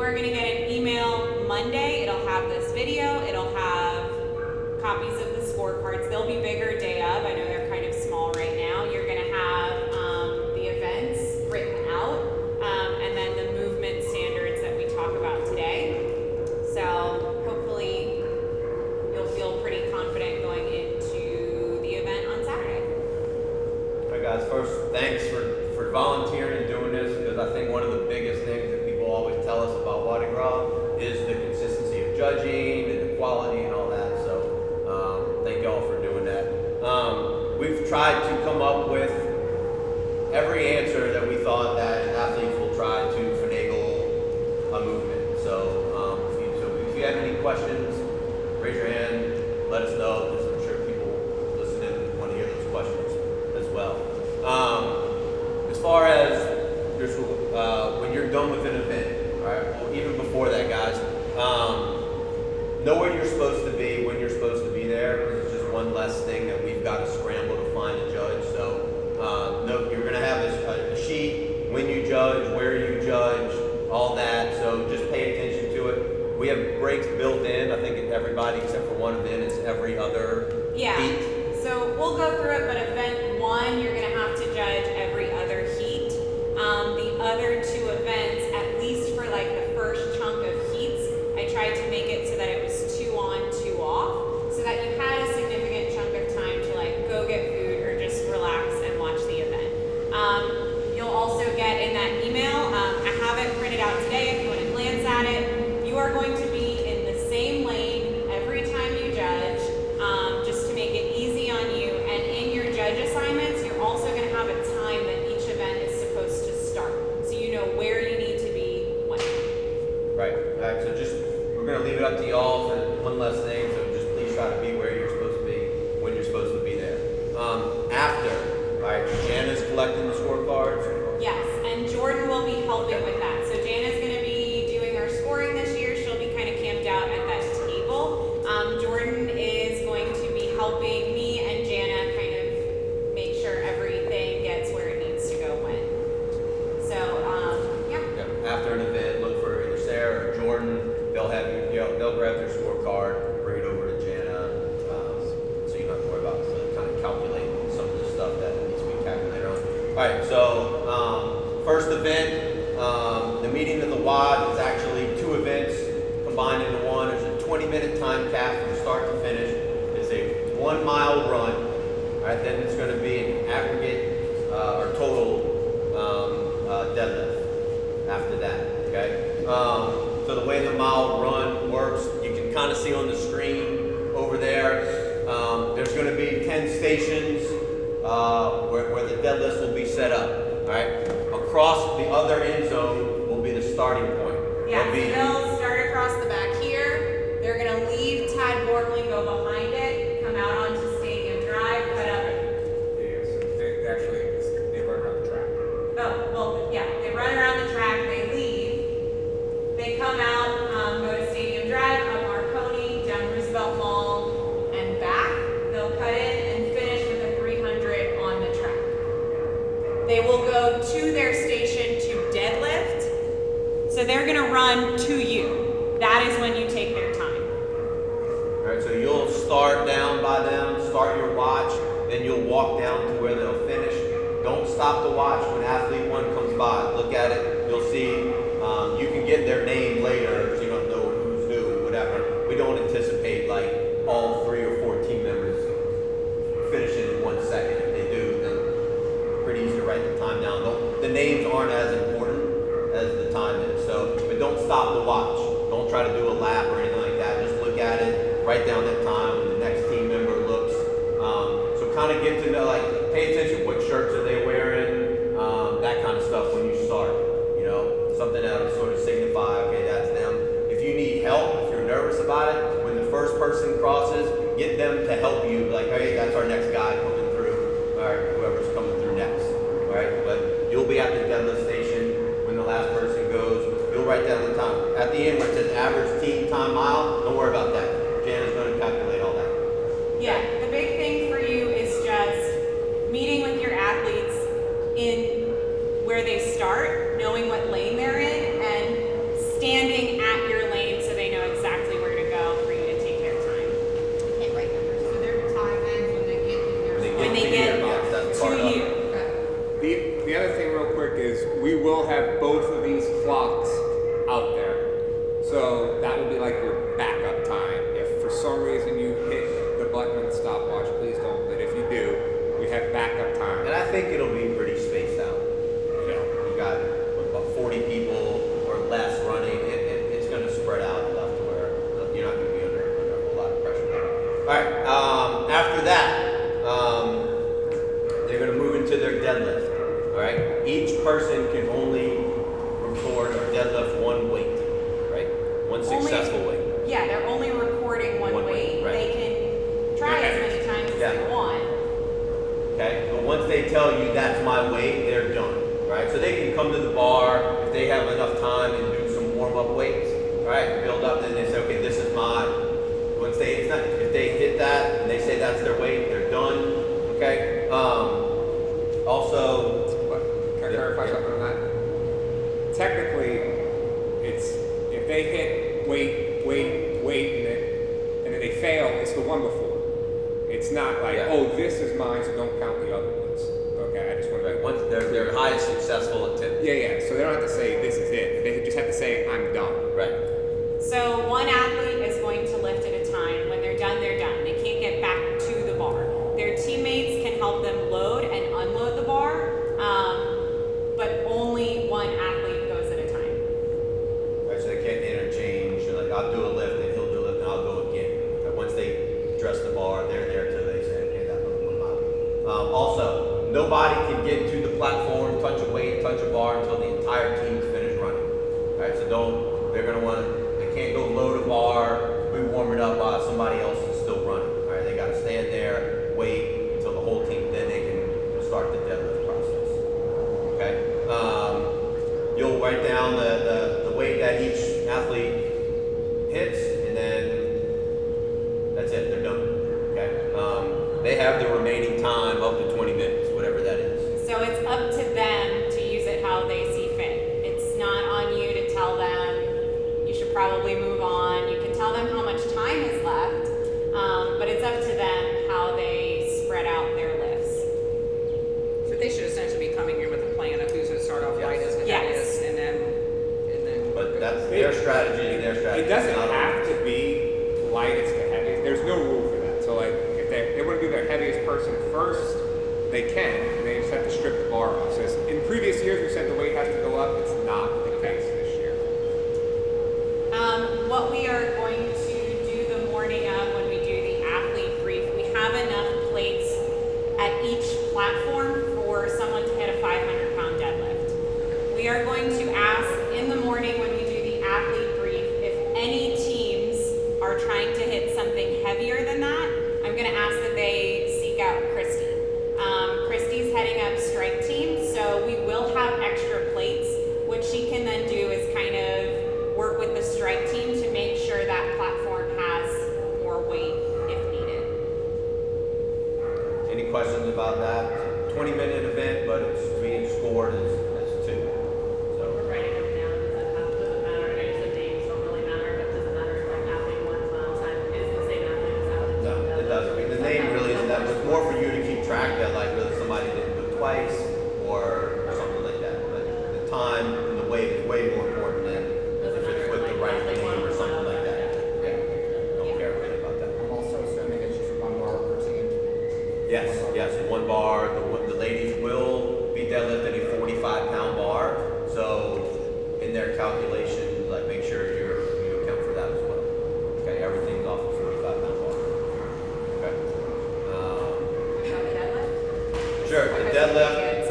are going to get an email Monday. It'll have this video. It'll have copies of the scorecards. They'll be bigger day of. I know they're kind of small right now. You're going to have the events written out, and then the movement standards that we talk about today. So hopefully you'll feel pretty confident going into the event on Saturday. All right, guys. First, thanks for volunteering and doing this, because I think one of the biggest things that people always tell us about Wodi Gras is the consistency of judging and the quality and all that. So thank y'all for doing that. We've tried to come up with every answer that we thought that athletes will try to finagle a movement. So if you have any questions, raise your hand, let us know, because I'm sure people listening want to hear those questions as well. As far as when you're done with an event, all right, well, even before that, guys, know where you're supposed to be, when you're supposed to be there, because it's just one less thing that we've got to scramble to find a judge. So you're going to have a sheet, when you judge, where you judge, all that. So just pay attention to it. We have breaks built in. I think everybody except for one event, it's every other heat. So we'll go through it, but event 1, you're going to have to judge every other heat. The other 2 events, at least for like the first chunk of heats, I tried to make it so that it was 2 on, 2 off, so that you had a significant chunk of time to like go get food or just relax and watch the event. You'll also get in that email, I have it printed out today if you want to glance at it. You are going to be in the same lane every time you judge, just to make it easy on you. And in your judge assignments, you're also going to have a time that each event is supposed to start, so you know where you need to be when. Right. All right. So we're going to leave it up to y'all for one less thing. So just please try to be where you're supposed to be, when you're supposed to be there. After, right? Jana's collecting the scorecards. Yes, and Jordan will be helping with that. So Jana's going to be doing our scoring this year. She'll be kind of camped out at that table. Jordan is going to be helping me and Jana kind of make sure everything gets where it needs to go when. So, yeah. After an event, look for either Sarah or Jordan. They'll have they'll grab their scorecard, bring it over to Jana, so you don't have to worry about kind of calculating some of the stuff that needs to be calculated on. All right, so first event, the meeting of the WOD is actually 2 events combined into one. There's a 20-minute time cap from start to finish. It's a 1-mile run. All right, then it's going to be an aggregate or total deadlift after that. Okay. So the way the mile run works, you can kind of see on the screen over there. There's going to be 10 stations where the deadlifts will be set up. All right. Across the other end zone will be the starting point. Yeah, so they'll start across the back here. They're going to leave Tad Gormley, go behind it, come out onto Stadium Drive, cut up. Yes, they run around the track. Oh, well, yeah, they run around the track, they leave, they come out, go to Stadium Drive, up Marconi, down Roosevelt Mall, and back. They'll cut in and finish with a 300 on the track. They will go to their station to deadlift. So they're going to run to you. That is when you take their time. All right, so you'll start down by them, start your watch, then you'll walk down to where they'll finish. Don't stop the watch when athlete 1 comes by. Look at it, you'll see, you can get their name later, so you don't know who's who, whatever. We don't anticipate like all 3 or 4 team members finishing in 1 second. If they do, then pretty easy to write the time down. The names aren't as important as the time is. So, but don't stop the watch. Don't try to do a lap or anything like that. Just look at it, write down that time when the next team member looks. So kind of get to know, like, pay attention. What shirts are they wearing? That kind of stuff when you start. You know, something that will sort of signify, okay, that's them. If you need help, if you're nervous about it, when the first person crosses, get them to help you. Like, hey, that's our next guy coming through, or whoever's coming through next. All right, but you'll be at the deadlift station. When the last person goes, you'll write down the time. At the end where it says average team time mile, don't worry about that. Jana's going to calculate all that. Yeah, the big thing for you is just meeting with your athletes in where they start, knowing what lane they're in, and standing So that would be like your backup time. If for some reason you hit the button on the stopwatch, please don't. But if you do, we have backup time. And I think it'll be pretty spaced out. You know, you got about 40 people or less running. It's going to spread out enough to where you're not going to be under a whole lot of pressure. All right. After that, they're going to move into their deadlift. All right. Each person can only record or deadlift one weight. Right. One successful weight. Yeah, they're only recording one weight. Right. They can try as many times as they want. Okay, but once they tell you that's my weight, they're done, right? So they can come to the bar if they have enough time and do some warm-up weights, right? Build up, then they say, okay, this is mine. If they hit that and they say that's their weight, they're done. Okay. Also, Can I clarify something on that? Technically, it's if they hit weight, and then they fail, it's the one before. It's not like, this is mine, so don't count the other ones. Okay, I just want to. right, once they're highest successful attempt. Yeah. So they don't have to say this is it. They just have to say I'm done. Right. So one athlete is going to lift at a time. When they're done, they're done. They can't get back to the bar. Their teammates can help them load and unload the bar, but only one athlete goes at a time. Right, so they can't interchange. So like I'll do a lift and he'll do a lift and I'll go again. But once they dress the bar, they're there till they say, okay, that was one mile. Also, nobody can get to the platform, touch a weight, touch a bar until the entire team's finished running. All right, so they can't go load a bar, we warm it up while somebody else is still running. All right, they got to stand there, wait until the whole team, then they can start the deadlift process. Okay, you'll write down the weight that each athlete hits, and then that's it, they're done. Okay, they have the remaining time up to 20 minutes, whatever that is. So it's up to them to use it how they see fit. It's not on you to tell them you should probably move on. You can tell them how much time is left, but it's up to them how they spread out their lifts. So they should essentially be coming in with a plan of who's going to start off lightest and Yes. heaviest, and then. But that's their strategy and their strategy. It doesn't not have ours. to be lightest to heaviest. There's no rule for that. So like if they want to do their heaviest person first, they can. And they just have to strip the bar off. So in previous years we said the weight has to go up. It's not the case this year. What we are going to do the morning of when we do the athlete brief, we have enough plates at each platform for someone to hit a 500-pound deadlift. We are going to ask in the morning when we do the athlete brief if any teams are trying to hit something heavier than that. I'm going to ask that they seek out Christy. Christy's heading up strike team, so we will have extra plates. What she can then do is kind of work with the strike team to make sure that platform has more weight if needed. Any questions about that? 20-minute event, but it's being scored as 2. So We're writing them down. Doesn't matter. I know the names don't really matter, but does it matter if like athlete 1's final time is the same athlete as athlete 2? no, it doesn't. I mean, the name really isn't that. It's more for you to keep track that like whether somebody didn't do it twice or something like that. But the time and the weight is way more important than if it's with the right name or something like that. Yeah, don't care really about that. I'm also assuming it's just one bar per team. Yes, in one bar, the ladies will be deadlifting a 45-pound bar. So in their calculations, like make sure you account for that as well. Okay, everything's off a 45-pound bar. Okay. Sure, the deadlift,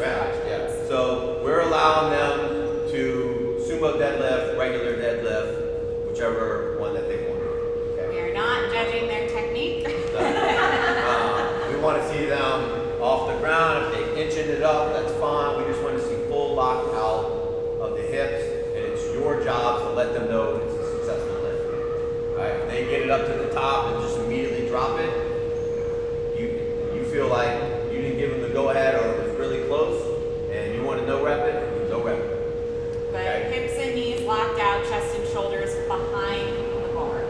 yeah. So we're allowing them to sumo deadlift, regular deadlift, whichever one that they want. Okay. We are not judging their technique. We want to see them off the ground. If they inching it up, that's fine. We just want to see full lock out of the hips, and it's your job to let them know it's a successful lift. All right? If they get it up to the top and just immediately drop it, you feel like you didn't give them the go ahead or it was really close, and you want to no rep it, no rep it. But Okay. hips and knees locked out, chest and shoulders behind the bar.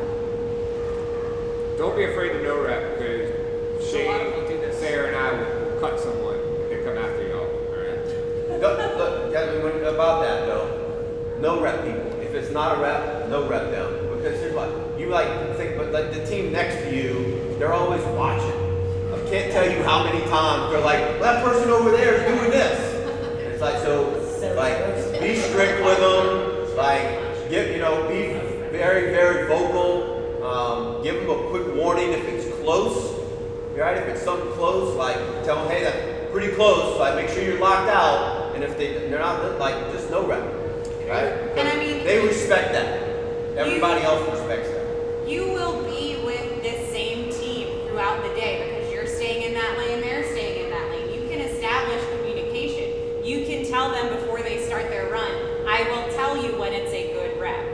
Don't be afraid to no rep because So a lot of people do this. Sarah, and I will cut someone if they come after y'all. All right. Look, about that though, no rep people. If it's not a rep, no rep down. Because here's what you like think, but like the team next to you, they're always watching. I can't tell you how many times they're like, that person over there is doing this. And it's like like be strict with them. Like be very very vocal. Give them a quick warning if it's close. Right? If it's something close, like tell them, hey, that's pretty close. Like make sure you're locked out. And if they're not, like just no rep. Right? And I mean, they respect that. Everybody else respects that. You will be with this same team throughout the day because you're staying in that lane, they're staying in that lane. You can establish communication. You can tell them before they start their run, I will tell you when it's a good rep.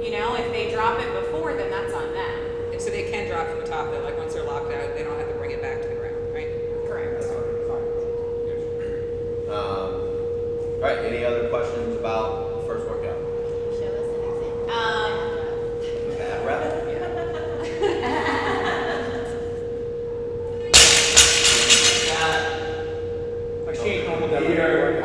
If they drop it before, then that's on them. And so they can drop from the top though, like once they're locked out, they don't have to bring it back to the ground, right? Correct. All right, any other questions about the first workout? Show us an example. Bad rep? I changed normal deadlift.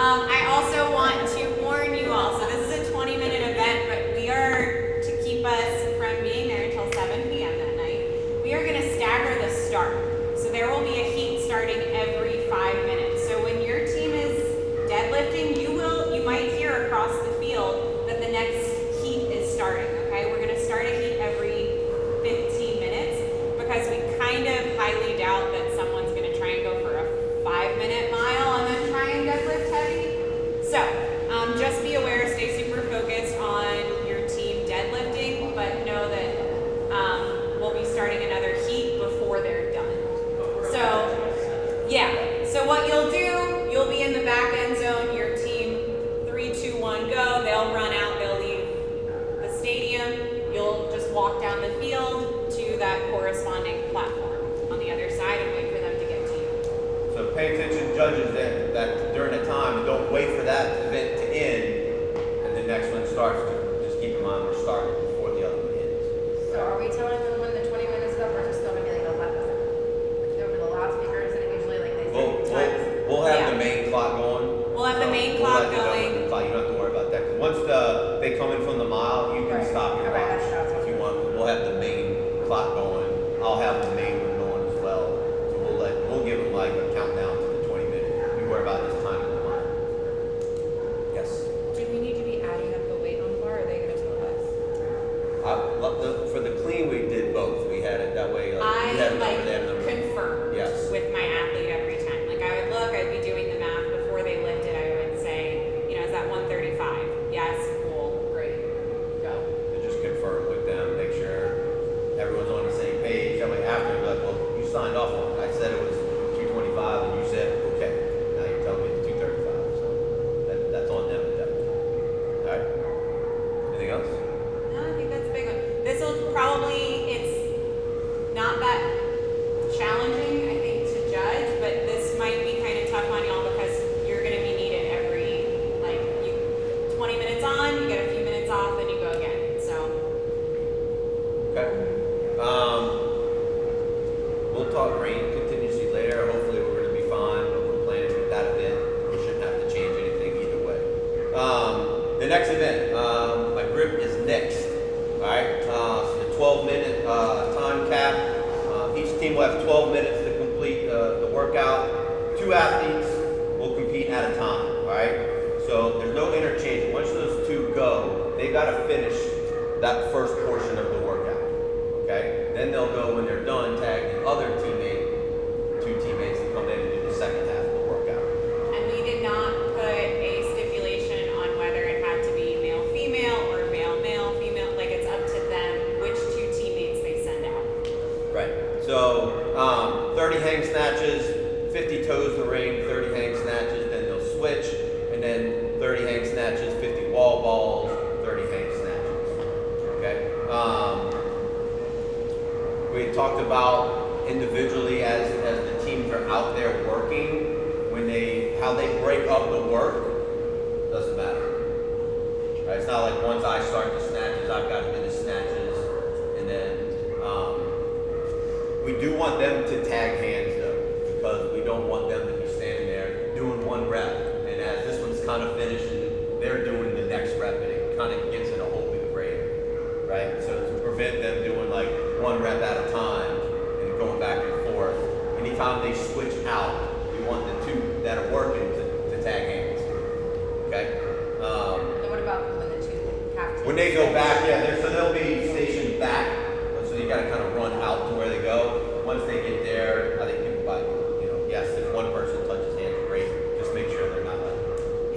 I also want to warn you all, so this is a 20-minute event, but we are, to keep us from being there until 7 p.m. that night, we are going to stagger the start. So there will be a heat starting every 5 minutes. So when your team is deadlifting, you might hear across the field that the next heat is starting, okay? We're going to start a heat every 15 minutes because we kind of highly doubt that someone's going to try and go for a 5-minute mile and then try and deadlift heavy. So just be aware, stay super focused on your team deadlifting, but know that we'll be starting another heat before they're done. So, yeah. So what you'll do, you'll be in the back end zone, your team 3, 2, 1, go. They'll run out, they'll leave the stadium. You'll just walk down the field to that corresponding platform on the other side and wait for them to get to you. So pay attention, judges, that during the time, and don't wait for that event to end, and the next one starts. Just keep in mind we're starting before the other one ends. So are we telling them when the 20 minutes is up, or just going to be like over the loudspeakers and usually like they say times? We'll have Yeah. the main clock going. We'll have the main We'll clock let the going. You don't have to worry about that. Because once they come in from the mile, you can Right. stop your Okay, watch that's if you want. We'll have the main clock going. I'll have the main one going as well. So we'll give them like a countdown to the 20-minute. You worry about this time in the mile. Yes. Do we need to be adding up the weight on the bar, or are they going to tell us? For the clean, we did both. We had it that way. Like, you had a number, they had a number. Confirm Yes. with my athlete every time. Like I would look, I'd be doing the math before they lifted. I would say, is that 135? Yes, cool, great, go. To just confirm with them, make sure everyone's on the same page. That way after, they're like, well, you signed off on it. I said it was 225 and you said, okay. Now you're telling me it's 235. So that's on them at that point. All right? Anything else? No, I think that's a big one. This will probably, it's not that challenging, I think, to judge, but this might be kind of tough on y'all because you're going to be needed every, 20 minutes on, you get a few minutes off, then you go again. So, Okay. We'll talk rain contingency later. Hopefully we're going to be fine, but we're planning with that event. We shouldn't have to change anything either way. The next event, my grip is next. All right. So the 12-minute time cap. Each team will have 12 minutes to complete the workout. 2 athletes will compete at a time. All right. So there's no interchange. Once those 2 go, they got to finish that first portion of the workout. Okay? Then they'll go, when they're done, tag the other teammate, 2 teammates to come in and do the second half of the workout. and we did not put a stipulation on whether it had to be male-female or male-male-female. Like, it's up to them which 2 teammates they send out. Right. So 30 hang snatches, 50 toes the ring, 30 hang snatches, then they'll switch, and then 30 hang snatches, 50 wall balls, 30 hang snatches. Okay. We talked about individually as the teams are out there working, how they break up the work doesn't matter. Right? It's not like once I start the snatches, I've got to do the snatches, and then we do want them to tag hands though, because we don't want them to be standing there doing kind of finish and they're doing the next rep, and it kind of gets in a whole big brain, right? So to prevent them doing like one rep at a time and going back and forth, anytime they switch out, we want the two that are working to tag hands. Okay? And what about when the two have to? When they go back, so they'll be stationed back, so you gotta kind of run out to where they go. Once they get there, I think people buy, yes, if one person touches hands, great. Just make sure they're not like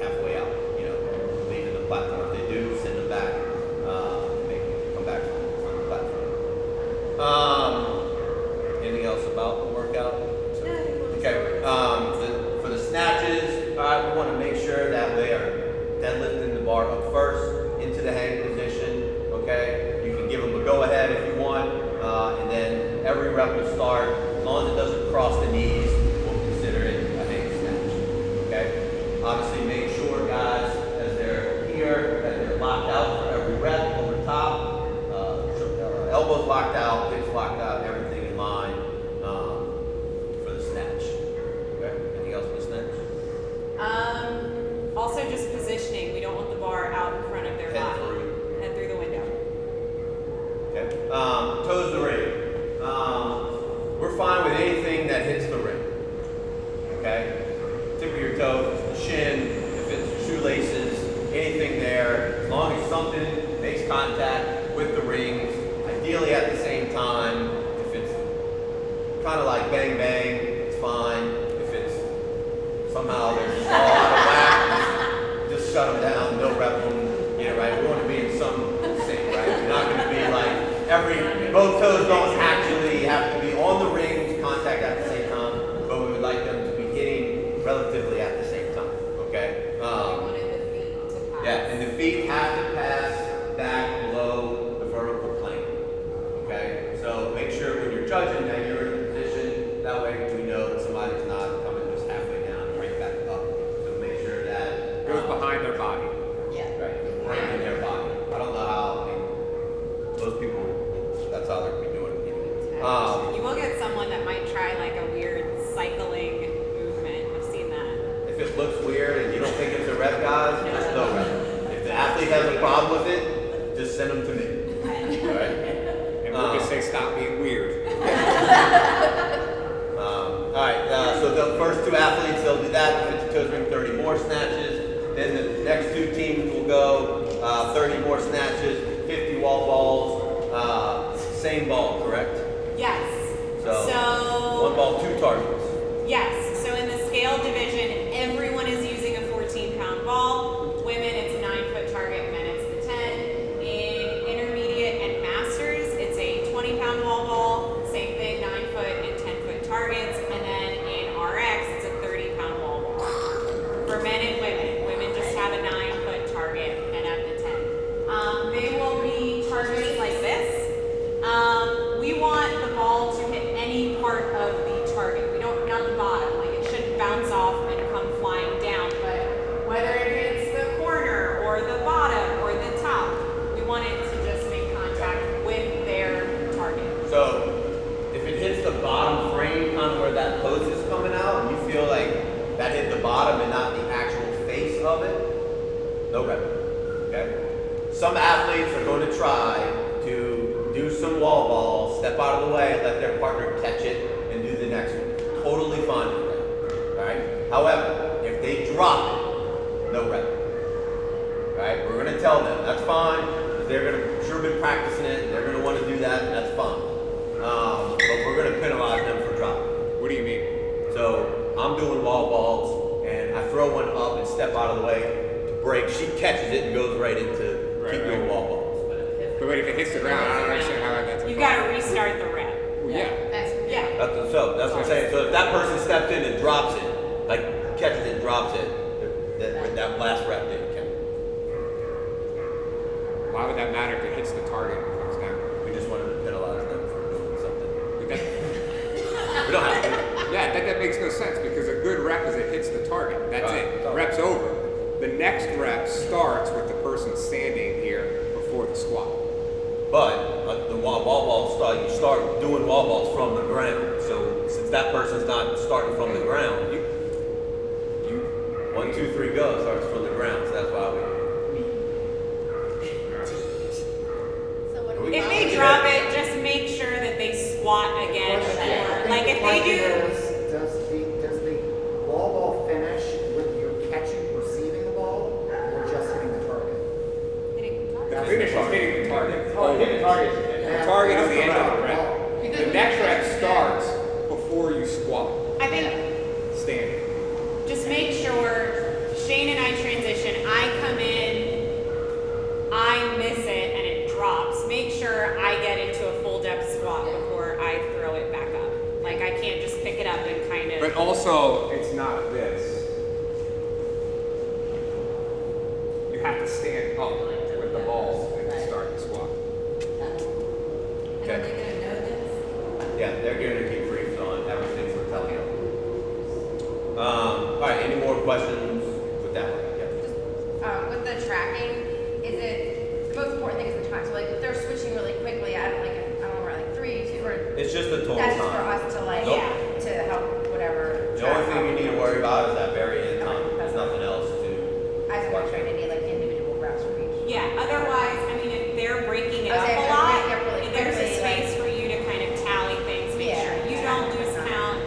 halfway out, leaving the platform. If they do, send them back, make them come back on the platform. Anything else about the workout? Okay. For the snatches, we want to make sure that they are deadlifting the bar up first into the hang position. Okay. You can give them a go ahead if you want, and then every rep will start. As long as it doesn't cross the knees, we'll consider it a hang snatch. Okay. Obviously, make sure, guys, as they're here, that they're locked out for every rep over top. Elbows locked out, hips locked out, everything in line for the snatch. Okay. Anything else for the snatch? Also just positioning. We don't want the bar out in front of their Head body. through. Head through the window. Okay. Toes the ring. We're fine with anything that hits the ring. Okay. Tip of your toe, the shin, if it's shoelaces, anything there, as long as something makes contact with the rings, ideally at the same time. If it's kind of like bang bang, it's fine. If it's somehow they're just all out of whack, just shut them down, no rep them. Right? We want to be in some sync, right? You're not going to be like both toes don't actually have to be on the rings, contact at the same time, but we would like them to be hitting relatively at the same time, okay? We wanted the feet to pass. Yeah, and the feet have to pass back below the vertical plane, okay? So make sure when you're judging that you're in a position, that way we know that somebody's not coming just halfway down and right back up. So make sure that Goes behind their body. Yeah. right, right in their body. I don't know how, most people, that's how they're doing it. You will get someone that might try like a weird cycling movement. I've seen that. If it looks weird and you don't think it's a rep, guys, just no rep. If the athlete has a problem with it, just send them to me. All right? And we'll just say stop being weird. All right, so the first two athletes, they'll do that, 50 toes ring, 30 more snatches. Then the next two teams will go 30 more snatches, 50 wall balls, same ball, correct? Yes. So one ball, two targets. Yes. So in the scale division, everyone is using a 14-pound ball. Women, it's a 9-foot target. Men, it's the 10. In intermediate and masters, it's a 20-pound wall ball. Same thing, 9-foot and 10-foot targets. And then in RX, it's a 30-pound wall ball. For men and women just have a 9-foot target and at the 10. They will be targeted like this. We want the ball to hit any part of the target. We don't, not the bottom, like it shouldn't bounce off and come flying down, but whether it hits the corner or the bottom or the top, we want it to just make contact with their target. So if it hits the bottom frame, kind of where that post is coming out, and you feel like that hit the bottom and not the actual face of it, no rep. Okay? Some athletes are going to try to do some wall balls, step out of the way, let their partner catch it, and do the next one. Totally fine with that. Right? However, if they drop it, no rep. Right? We're going to tell them that's fine. They're going to sure been practicing it. They're going to want to do that, and that's fine. But we're going to penalize them for dropping. What do you mean? So I'm doing wall balls, and I throw one up and step out of the way to break. She catches it and goes right into keep doing wall balls. But wait, if it hits the ground, I don't understand how that's a You've problem. got to restart the rep. Well, yeah. Yeah. That's what I'm saying. So if that person steps in and drops it, like catches it and drops it, that last rep didn't count. Why would that matter if it hits the target and comes down? We just wanted to penalize them for doing something. But that, We don't have to. yeah, that makes no sense because a good rep is it hits the target. That's Right. it. Rep's over. The next rep starts with the person standing here before the squat. But the wall balls you start doing wall balls from the ground. So since that person's not starting from the ground, You 1, 2, 3, go starts from the ground. So that's why we. So what Are do we- we? If they drop it, just make sure that they squat again before. Like if they do. Does the ball finish with you receiving the ball, or just hitting the target? The finish is hitting the target. Hit the target. The target is the end of the rep. Because The next rep starts before you squat, I think standing. just make sure Shane and I transition. I come in, I miss it, and it drops. Make sure I get into a full depth squat before I throw it back up. Like I can't just pick it up and kind of. But also, it's not this. You have to stand up with the ball and start the squat. Okay. Yeah, they're going to keep briefed on everything we're telling you. All right, any more questions with that one? Yeah. With the tracking, is it, the most important thing is the time. So like if they're switching really quickly, I don't know, like 3, 2, or It's just a total that's just for time. us to like, Nope. to help whatever. The only thing you need to worry about is that very end time. Okay, There's that's nothing else to. I just want to try to need like individual reps for each. Yeah, otherwise, I mean, if they're breaking it up Okay, a if they're lot, breaking up really there's a quickly, space for you to kind of tally things, make Yeah, sure you yeah, don't lose that's count.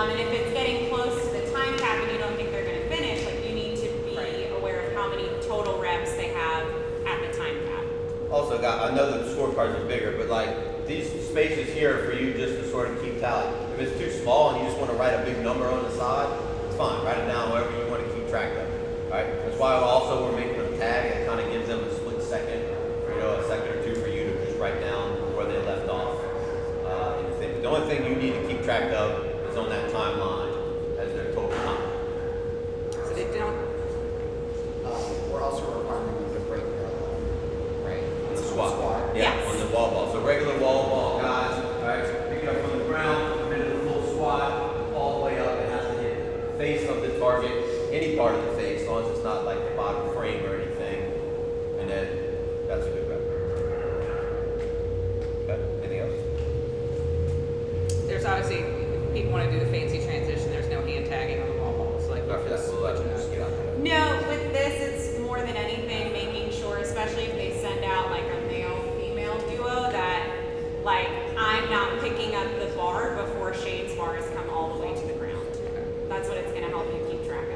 And if it's getting close to the time cap and you don't think they're going to finish, like you need to be aware of how many total reps they have at the time cap. Also, I know that the scorecards are bigger, but like these spaces here are for you just to sort of keep tally. If it's too small and you just want to write a big number on the side, it's fine. Write it down however you want to keep track of. Right? That's why also we're making a tag that kind of gives them a split second, or, a second or two for you to just write down where they left off. In the thing. The only thing you need to keep track of is on that timeline as their total time. So they don't. We're also requiring them to break their right? On the squat. Yeah, Yes. on the wall ball. So regular wall ball, guys. All right, pick it up from the ground, come into the full squat, all the way up. It has to hit the face of the target, any part of the face, as long as it's not like the bottom frame or anything. And then that's a good rep. Okay, anything else? There's obviously, if people want to do the fancy transition, there's no hand tagging on the wall balls. Like After that, we'll let you just get out there. No, with this, it's more than anything making sure, especially if they send out like a male-female duo, that like I'm not picking up the bar before Shane's bars come all the way to the ground. That's what it's going to help you keep track of.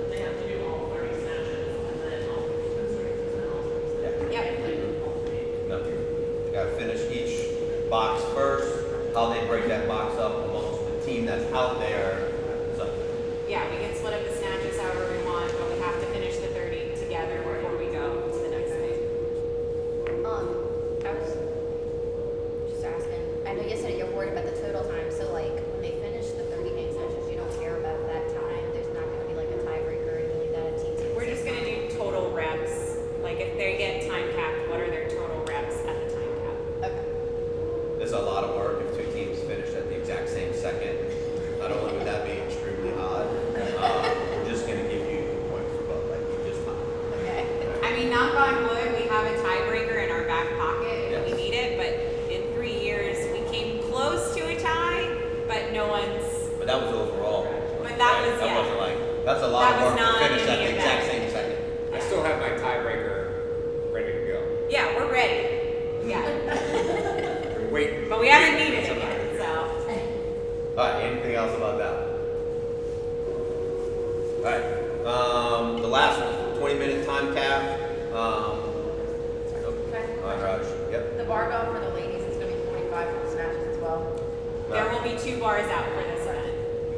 And they have to do all 30 snatches and then all 30 strengths and then all 30 Yeah. Yep. No. They gotta finish each box first. How they break that box up amongst the team that's out there is up to them. Yeah, we can split up the snatches however we want, but we have to finish the 30 together before we go to the next thing. I was just asking, I know you said you're worried about the total time, so like when they finish the 30 hang sessions, you don't care about that time, there's not gonna be like a tiebreaker or anything like that, a team takes We're just going to do total reps. Like if they get time capped, what are their total reps at the time cap? Okay. There's a lot of work if two teams finish at the exact same second. Not only would that be extremely odd, we're just gonna give you the point for both. Like you just Okay. I mean, knock on wood, we have a tiebreaker in our back pocket if we Yes. need it, but in 3 years, we came close to a tie, but no one's, But that was overall. But that was- That yeah. wasn't like that's a lot That of was work not to finish in at the the exact event. same second. I still have my tiebreaker ready to go. yeah, we're ready. Yeah, Wait. but we haven't needed it yet, so. Alright, anything else about that? Alright. The last one, 20-minute time cap. Alright, Raj. Yep. The barbell for the ladies is gonna be 45 for the snatches as well. There will be 2 bars out for this event.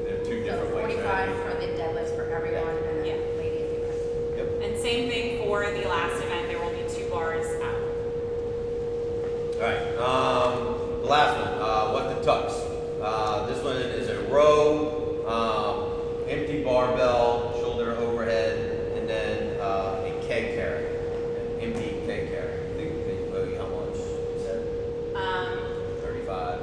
There are two So different ways. 45 for the deadlifts for everyone, and then Yeah. ladies different. Yep. And same thing for the last event, there will be 2 bars out. Alright, the last one, what the tucks. This one is a row, empty barbell, shoulder overhead, and then a keg carry, an empty keg carry. I think how much is that? 35,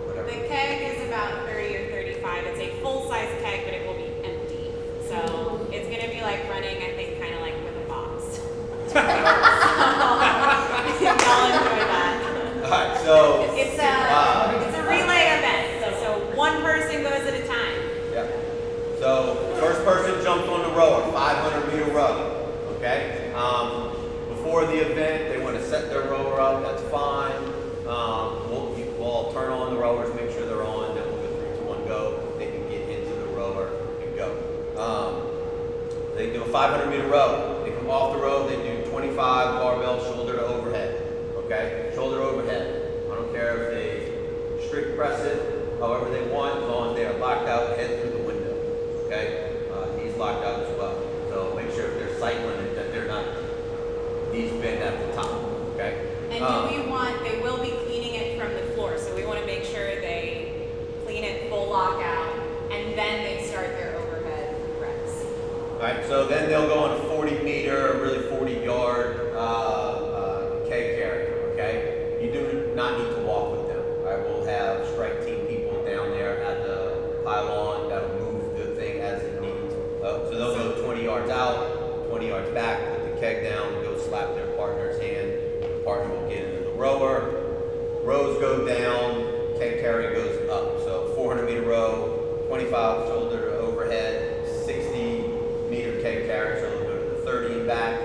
whatever. The keg is about 30 or 35. It's a full-size keg, but it will be empty. So it's gonna be like running, I think, kind of like with a box. So, y'all enjoy that. Alright, so So first person jumps on the rower, 500-meter row. Okay. Before the event, they want to set their rower up. That's fine. We'll all turn on the rowers, make sure they're on. Then we'll go 3, 2, 1, go. They can get into the rower and go. They do a 500-meter row. They come off the row. They do 25 barbell shoulder to overhead. Okay, shoulder to overhead. I don't care if they strict press it, however they want, as long as they are locked out, head through the window. Okay, knees locked out as well. So make sure if they're cycling it that they're not knees bent at the top. Okay. And they will be cleaning it from the floor, so we want to make sure they clean it full lockout, and then they start their overhead reps. Alright, so then they'll go on a 40-meter, really 40-yard keg carry, okay? You do not need to walk with them. I will have strike team people down there at the pylon that'll move the thing as it needs. So they'll go 20 yards out, 20 yards back, put the keg down, go slap their partner's hand. The partner will get into the rower. Rows go down, keg carry goes up. So 400-meter row, 25 shoulder to overhead, 60-meter keg carry, so they'll go to the 30 and back.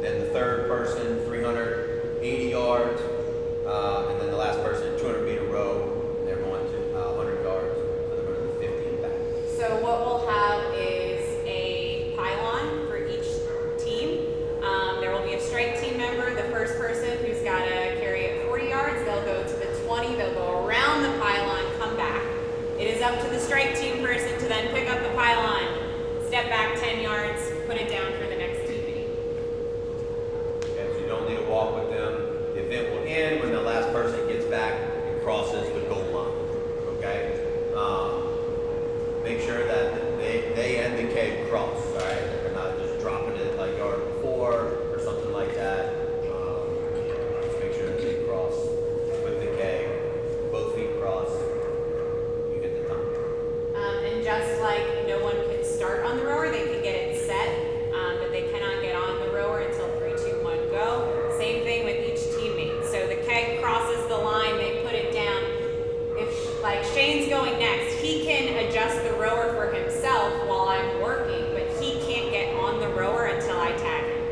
Then the third person, 380 yards. And then the last person, 200-meter row, they're going to 100 yards, so they're going to the 50 and back. So what we'll have is a pylon for each team. There will be a strike team member, the first person who's got to carry it 40 yards. They'll go to the 20, they'll go around the pylon, come back. It is up to the strike team person to then pick up the pylon, step back 10 yards, put it down for the next teammate. Okay, so you don't need to walk with them. The event will end when the last person gets back and crosses the goal line. Okay? Make sure that they and the keg cross, all right? They're not just dropping it like yard before or something like that. Just make sure that they cross with the keg, both feet cross. You get the time. And just like no one can start on the rower, they can get it set, but they cannot get on the rower until 3, 2, 1, go. Same thing with each teammate. So the keg crosses the line, they put it down. If like Shane's going next, he can adjust the rower for himself while I'm working, but he can't get on the rower until I tag him.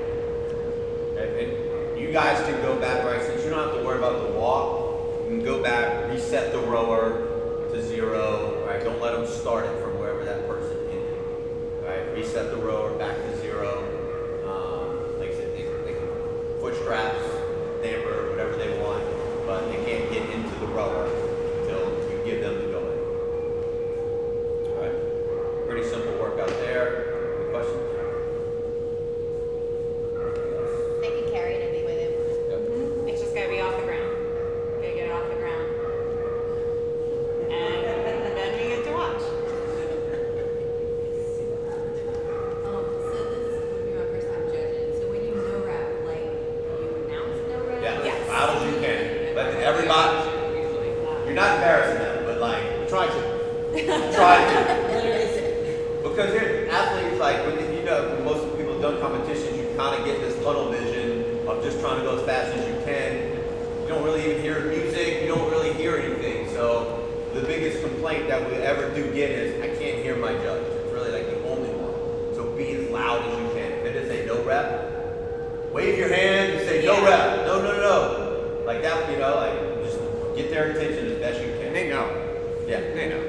And you guys can go back, right? Since you don't have to worry about the walk, you can go back, reset the rower to 0, right? Don't let them start it from wherever that person ended, right? Reset the rower back to 0. Like I said, they can foot straps, damper, whatever they want, but they can't get into the rower until you give them the go-in. All right? Pretty simple workout there. Any questions? They can carry it any way they want. It's just gotta be off the ground. Gotta get it off the ground. And then we get to watch. So this would be my first time judging. So when you no rap, like you announce no rap? Yeah, Yes. as loud as you can. Let everybody. You're not embarrassing them, but like Try to. try to. Because here, athletes like when when most people have done competitions, you kind of get this tunnel vision of just trying to go as fast as you can. You don't really even hear music. You don't really hear anything. So the biggest complaint that we ever do get is I can't hear my judge. It's really like the only one. So be as loud as you can. If it is a no rep, wave your hand and say no rep. No, no, no. Like that, like just get their attention as best you can. And they know. Yeah. They know.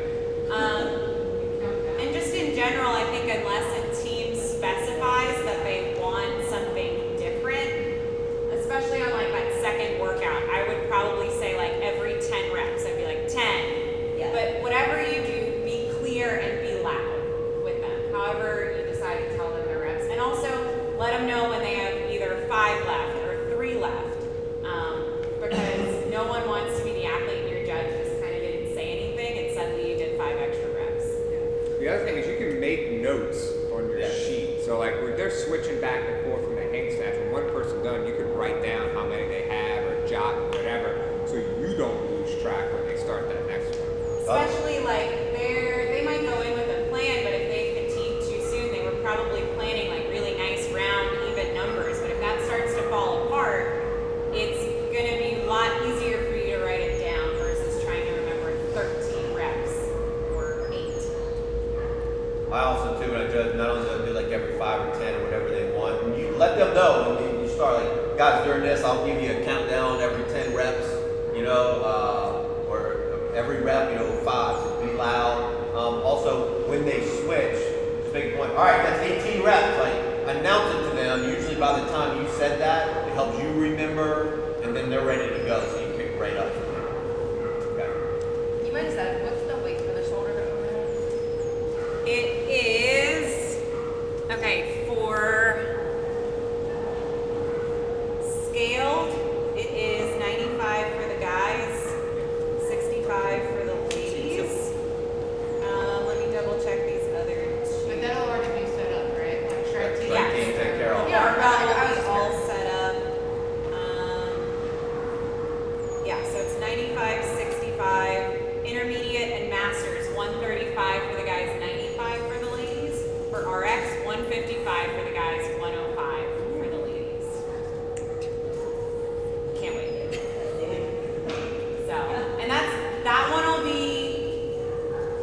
And just in general, I think unless a team specifies that they want something different, especially on like that second workout, I would probably say like every 10 reps, I'd be like 10. Yeah. But whatever you do, be clear and be loud with them. However you decide to tell them their reps. And also let them know when they have either 5 left or 3 left. Because no one wants to be the athlete and your judge just kind of didn't say anything and suddenly you did 5 extra reps. The other thing is you can make notes on your Yeah. sheet. So like when they're switching back and forth from the hang snatch, when one person's done, you could write down how many they have or jot or whatever, so you don't lose track when they start that next one. Especially like they might go in with a plan, but if they fatigue too soon, they were probably planning like really nice round even numbers. But if that starts to fall apart, it's gonna be a lot easier for you to write it down versus trying to remember 13 reps or 8. I also too, when I judge, not only do I do like every 5 or 10 or whatever they want, and you let them know, and you start like, guys, during this, I'll give you a countdown every 10 reps, or every rep, 5, so be loud. Also, when they switch, just make a point, all right, that's 18 reps, like, announce it to them. Usually by the time you said that, it helps you remember, and then they're ready to go, so you pick right up from there. Okay. You might have said, what's the weight for the shoulder to overhead? It is, okay, for scaled, it is 95 for the guys, 65 for the ladies. Let me double check these other two. But that'll already be set up, right? Like track team. Right, team, take care of all Yeah, that. our is all set up. Yeah, so it's 95, 65, intermediate and masters, 135 for the guys, 95 for the ladies. For RX, 155 for the guys, 105 for the ladies. Can't wait. So, and that one will be,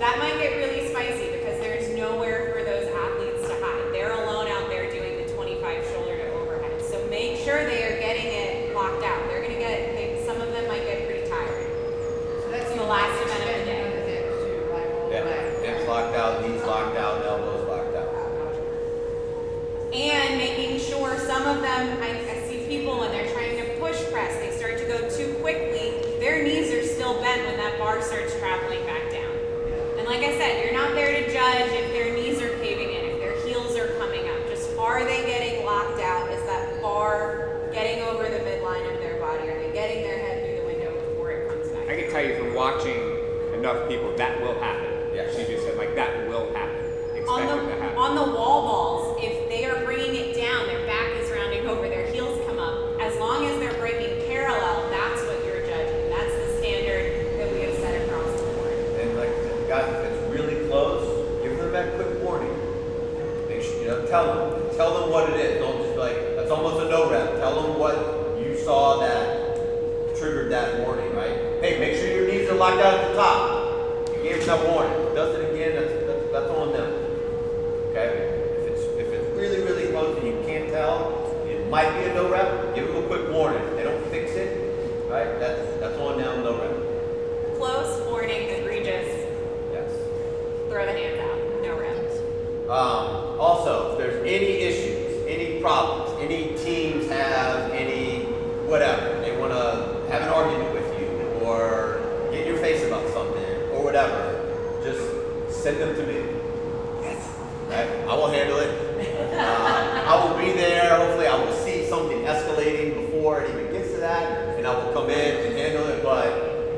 that might get really spicy because there's nowhere for those athletes to hide. They're alone out there doing the 25 shoulder to overhead. So make sure they are getting it locked out. They're gonna some of them might get pretty tired. So that's the last event of the day. On the hips too, like all the Yeah, way. hips locked out, knees locked out, elbows locked out. And making sure some of them, I see people when they're trying to push press, they start to go too quickly, their knees are still bent when that bar starts traveling back down. And like I said, you're not there to judge if their knees are caving in, if their heels are coming up. Just are they getting locked out? Is that bar getting over the midline of their body? Are they getting their head through the window before it comes back? I can tell you from watching enough people, that will happen. Yeah. She just said, like, that will happen. Expect it to happen. On the wall balls, if they are bringing it down, their back is rounding over, their heels come up. As long as they're breaking parallel, that's what you're judging. That's the standard that we have set across the board. And like, guys, if it's really close, give them that quick warning. Make sure, tell them what it is. Don't just be like, that's almost a no rep. Tell them what you saw that triggered that warning, right? Hey, make sure your knees are locked out at the top. You gave them that warning. If it does it again, that's on them. Okay? If it's really, really close and you can't tell, it might be a no rep, give them a quick warning. If they don't fix it, right? That's on them, no rep. Close, warning, egregious, Yes. throw the hands out, no reps. Also, if there's any issues, any problems, any teams have any whatever, they want to have an argument with you or get in your face about something or whatever, just send them to me. Yes. Right? I will handle it. I will be there. Hopefully, I will see something escalating before it even gets to that, and I will come in and handle it. But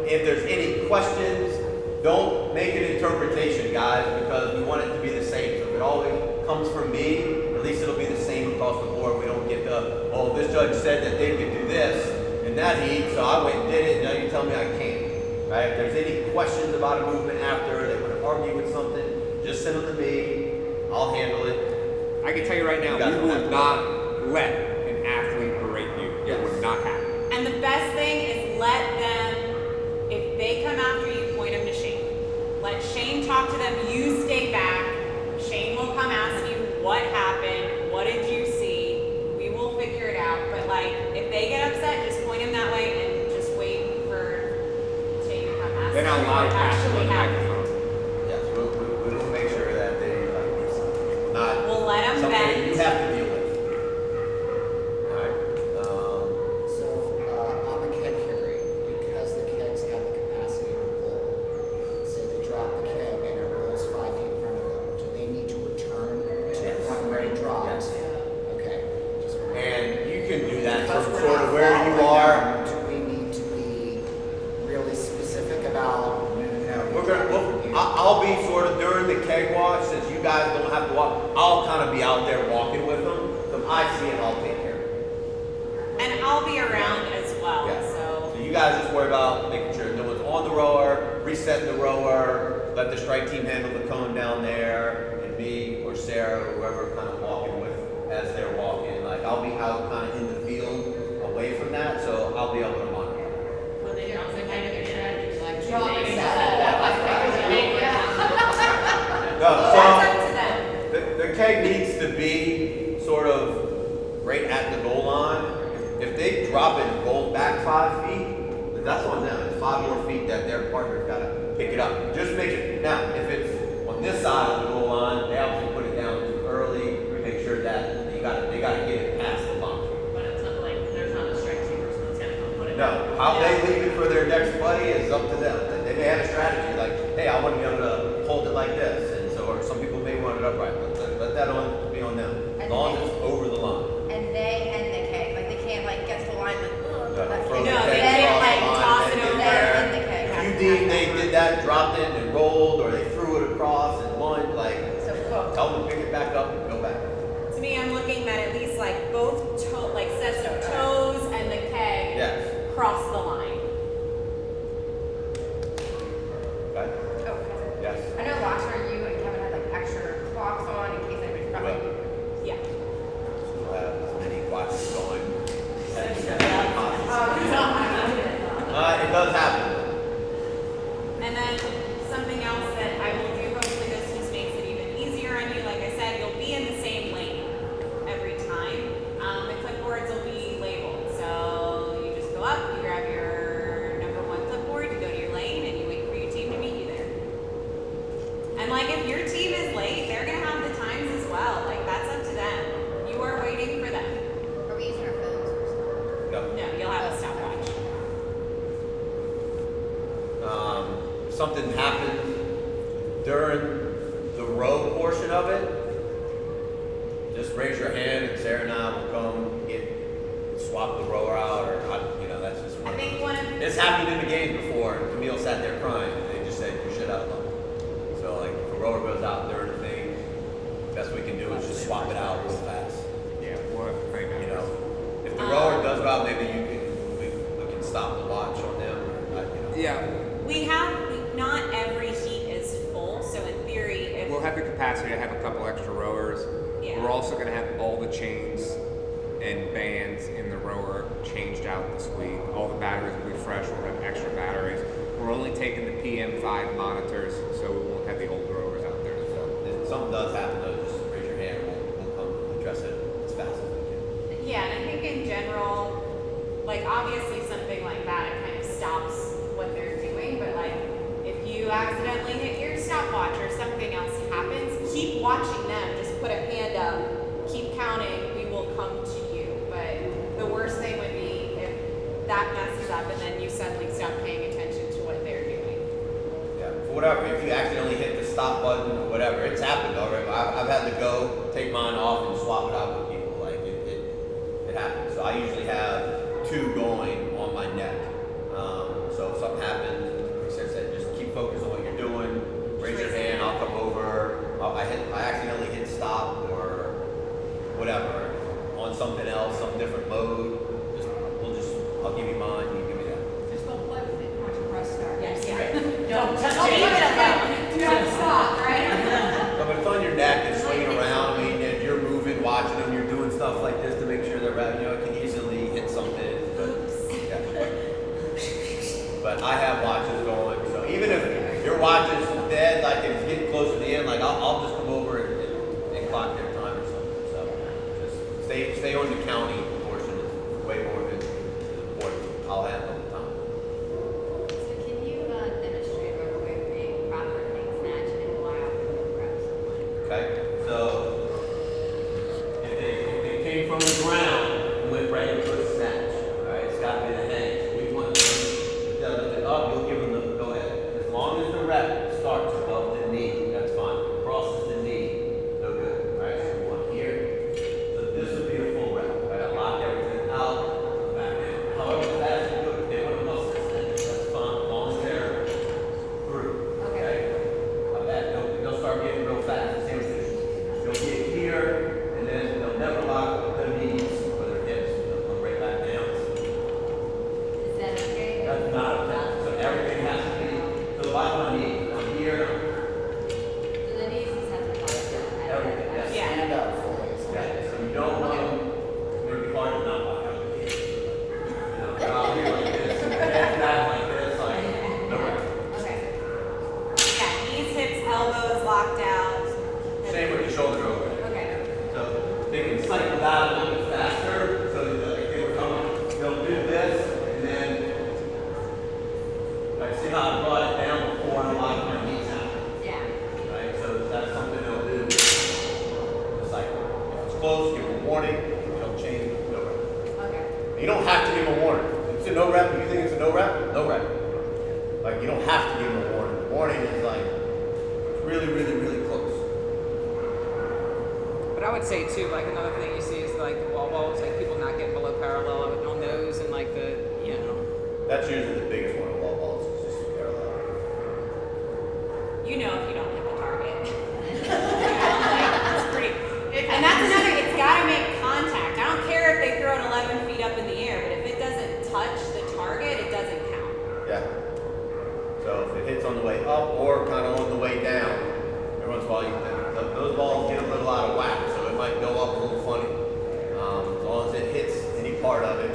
if there's any questions, don't make an interpretation, guys, because we want it to be the same. So if it always comes from me, at least it'll be the same across the board. We don't get the, oh, this judge said that they could do this in that heat, so I went and did it, and now you tell me I can't. Right? If there's any questions about a movement after, they want to argue with something, just send them to me. I'll handle it. I can tell you right now, You guys we don't have will to not let an athlete berate you. Yes. It would not happen. And the best thing is let them, if they come after you, point them to Shane. Let Shane talk to them, you stay back. Shane will come ask you what happened, what did you see, we will figure it out. But like, if they get upset, just point them that way and just wait for Shane to come ask Then you I'll what loud pass them on actually the happened. microphone. Yes, we will make sure that they not We'll let them something vent. you have to deal with. Alright. So, on the keg carry, because the kegs have the capacity to roll, say they drop the keg and it rolls 5 feet in front of them, do they need to return to the Yes. point where it dropped? Yes. Okay. Just wanna- And you can do that Because from we're sort not of where you following are. them, do we need to be really specific about? I'll be sort of during the keg watch, since you guys don't have to walk, I'll kind of be out there walking with them. So if I see it, I'll take care of it. And I'll be around as well, Yeah. so. So you guys just worry about making sure no one's on the rower, resetting the rower, let the strike team handle the cone down there, and me or Sarah or whoever kind of walking with as they're walking. Like I'll be out kind of in the field away from that, so I'll be able to monitor. When they drop the kind of strategy, like Drop they it. set that up, like, No, That's up to them. keg needs to be sort of right at the goal line. If they drop it and roll back 5 feet, that's on them. It's 5 more feet that their partner's got to pick it up. Just make it. Now, if it's on this side of the goal line, they obviously put it down too early. Make sure that they got to get it past the bump. But it's not like there's not a stretching person that's gonna come put it. No, how they leave it for their next buddy is up to them. They may have a strategy like, hey, I want to be able to hold it like this, and so, or some people may want it upright, but let that be on them. As long as it's over the line. And they and the keg, like they can't like get to the line with, Throw the No, keg they can't, across like, the line, toss and it then over. get there. And the keg If has you to deem have they that. did that, dropped it and rolled, or they threw it across and one, like, So cool. tell them to pick it back up and go back. To me, I'm looking that at least like both like sets of toes and the keg Yes. cross the line. Okay? Oh, Yes. I know last year you and Kevin had like extra clocks on in case anybody forgot. Well, Yeah. we'll have as many watches going. It does happen. And then something else that I will do, hopefully this just makes it even easier on you. Like I said, you'll be in the same lane every time. The clipboards will be labeled. So you just go up, you grab your number 1 clipboard, you go to your lane, and you wait for your team to meet you there. And like if your team is late, they're gonna have the times as well. Like that's up to them. You are waiting for them. Are we using our phones or something? No. No, you'll have a stopwatch. Something happened during the row portion of it, just raise your hand and Sarah and I will come swap the rower out, or that's just I think one of It's happened in the game before. Camille sat there crying. And they just said, "You shit out of luck." So like, if a rower goes out during the thing, best we can do is just swap it out real fast. Yeah, we'll have to think of You this. know, if the rower does go out, maybe we can stop the watch on them. Or, Yeah, not every heat is full, so in theory, if we'll have the capacity to have a couple extra rowers. Yeah. We're also going to have all the chains and bands in the rower changed out this week. All the batteries will be fresh. We'll have extra batteries. We're only taking the PM5 monitors, so we won't have the old rowers out there. so if something does happen, though, just raise your hand. We'll come address it as fast as we can. yeah, and I think in general, like obviously something like that, it kind of stops what they're doing, but like if you accidentally hit your stopwatch or something else happens, keep watching them, just put a hand up, keep counting, we will come to you. But the worst thing would be if that messes up and then you suddenly stop paying attention to what they're doing. Yeah, for whatever, if you accidentally hit the stop button or whatever, it's happened already. I've had to go, take mine off and swap it out with people. Like, it happens. So I usually have 2 going on my neck. So if something happens, like Sarah said, just keep focused on what you're doing. Raise your hand, I'll come over. I accidentally hit stop or whatever on something else, some different mode. I'll give you mine, you give me that. Just don't play with it once you press start. Yes, don't touch Don't it. leave it alone. Do not stop, right? No, but it's on your neck and swinging around. I mean, and you're moving, watching them. You're doing stuff like this to make sure they're right. It can easily hit something. But I have watches going. So even if your watch is dead, like it's getting close to the end, like I'll just come over and clock their time or something. So just stay on the county portion. It's way more than important. I'll handle the time. So can you demonstrate real quick a proper hang snatch and why I would grab someone? Okay, so if they came from the ground and went right into a snatch, all right, it's got to be the hang. We want them to lift it up. You'll give them the go ahead. As long as the rep starts above the knee, that's fine. Crosses the knee, no good. All right, so we want here. So this would be a full rep. Right, I lock everything out, back in. However fast you do it, if they want to muscle snatch, that's fine. As long as they're through. Okay. I bet they'll start getting real fast. Same as warning, you don't change, no rep. Okay. You don't have to give them a warning. If it's a no rep, if you think it's a no rep, no rep. Like, you don't have to give them a warning. The warning is like really, really, really close. But I would say too, like another thing you see is like the wall balls, like people not getting below parallel on those and like the, you know. That's usually the biggest one of wall balls, is just parallel. You know if you don't hit the target. It's pretty. And that's another, it's gotta make contact. I don't care if they throw it 11 feet up in the air, but if it doesn't touch the target, it doesn't count. Yeah. So if it hits on the way up or kind of on the way down, every once in a while, those balls get a little out of whack, so it might go up a little funny. As long as it hits any part of it,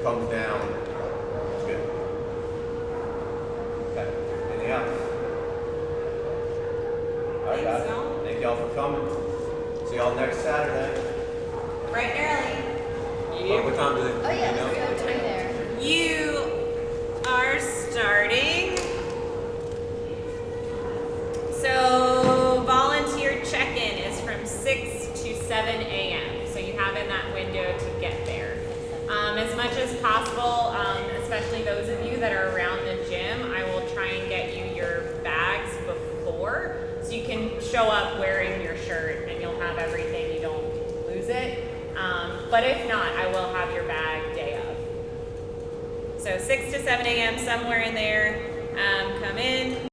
comes down, it's good. Okay. Anything else? All right, guys. So. Thank y'all for coming. See y'all next Saturday. Bright and early. What time do they? Oh yeah, you know? let's go time there. You are starting. So volunteer check-in is from 6 to 7 a.m. So you have in that window to get there. As much as possible, especially those of you that are around the gym, I will try and get you your bags before, so you can show up wearing your shirt and you'll have everything. You don't lose it. But if not, I will have your bag day of. So 6 to 7 a.m. somewhere in there. Come in.